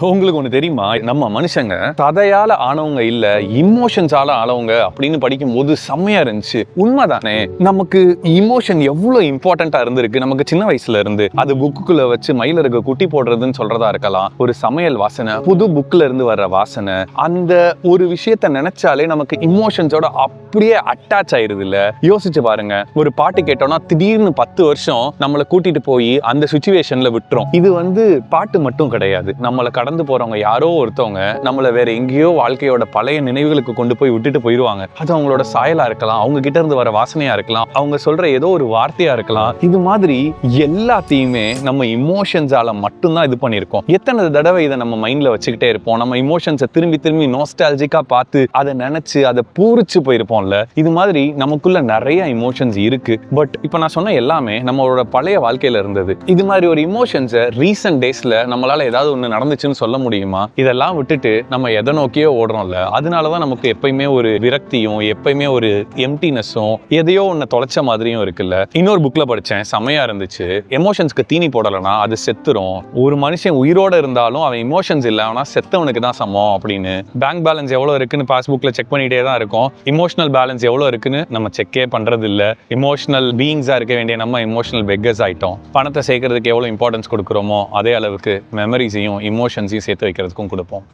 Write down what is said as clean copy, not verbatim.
உங்களுக்கு ஒண்ணு தெரியுமா, நம்ம மனுஷங்க கதையால ஆனவங்க இல்ல, இமோஷன்ஸால ஆனவங்க அப்படின்னு படிக்கும் போது செம்மையா இருந்துச்சு. உண்மைதானே? நமக்கு இமோஷன் எவ்வளவு இம்பார்ட்டண்டா இருந்திருக்கு நமக்கு சின்ன வயசுல இருந்து. அது புக்குக்குள்ள வச்சு மயிலருக்கு குட்டி போடுறதுன்னு சொல்றதா இருக்கலாம், ஒரு சமையல் வாசனை, புது புக்ல இருந்து வர்ற வாசனை, அந்த ஒரு விஷயத்த நினைச்சாலே நமக்கு இமோஷன்ஸோட அப்படியே அட்டாச் ஆயிருது இல்ல. யோசிச்சு பாருங்க, ஒரு பாட்டு கேட்டோம்னா திடீர்னு 10 வருஷம் நம்மளை கூட்டிட்டு போய் அந்த சிச்சுவேஷன்ல விட்டுரும். இது பாட்டு மட்டும் கிடையாது, நம்மளை கடந்து போறவங்க யாரோ ஒருத்தவங்க நம்மள வேற எங்கேயோ வாழ்க்கையோட பழைய நினைவுகளுக்கு கொண்டு போய் விட்டுட்டு போயிருவாங்க. அது அவங்களோட சாயலா இருக்கலாம், அவங்க கிட்ட இருந்து வர வாசனையா இருக்கலாம், அவங்க சொல்ற ஏதோ ஒரு வார்த்தையா இருக்கலாம். இது மாதிரி எல்லாத்தையுமே நம்ம இமோஷன்ஸால மட்டும்தான் இது பண்ணியிருக்கோம். எத்தனை தடவை இதை நம்ம மைண்ட்ல வச்சுக்கிட்டே இருப்போம். நம்ம இமோஷன்ஸை திரும்பி திரும்பி நோஸ்டாலஜிக்கா பார்த்து அதை நினைச்சு அதை பூரிச்சு போயிருப்போம்ல. இது மாதிரி நமக்குள்ள நிறைய இமோஷன்ஸ் இருக்கு. பட் இப்ப நான் சொன்ன எல்லாமே நம்மளோட பழைய வாழ்க்கையில இருந்தது. இது மாதிரி ஒரு இமோஷன்ஸை ரீசன்ட் டேஸ்ல நம்மளால ஏதாவது ஒண்ணு நடந்துச்சுன்னு சொல்ல முடியுமா? இதெல்லாம் விட்டுட்டு நம்ம எதை நோக்கியோ ஓடுறோம்ல, அதனாலதான் நமக்கு எப்பயுமே ஒரு விரக்தியும் எப்பயுமே ஒரு எம்டினஸும் எதையோ ஒண்ணு தொலைச்ச மாதிரியும் இருக்குல்ல. இன்னொரு புக்ல படிச்சேன், செமையா இருந்துச்சு. எமோஷன்ஸ்க்கு தீனி போடலனா அது செத்துரும். ஒரு மனுஷன் உயிரோட இருந்தாலும் அவன் இமோஷன்ஸ் இல்லைனா செத்தவனுக்கு தான் சமம் அப்படின்னு. பேங்க் பேலன்ஸ் எவ்வளவு இருக்குன்னு பாஸ்புக்ல செக் பண்ணிட்டே தான் இருக்கும். இமோஷனல் பேலன்ஸ் எவ்வளவு இருக்குன்னு நம்ம செக்கே பண்றது இல்ல. இமோஷனல் பீயிங்ஸா இருக்க வேண்டிய நம்ம இமோஷனல் பெக்கர்ஸ் ஆயிட்டோம். பணத்தை சேர்க்கறதுக்கு எவ்வளவு இம்பார்ட்டன்ஸ் கொடுக்குறோமோ அதே அளவுக்கு மெமரிஸையும் இமோஷன்ஸையும் சேர்த்து வைக்கிறதுக்கும் கொடுப்போம்.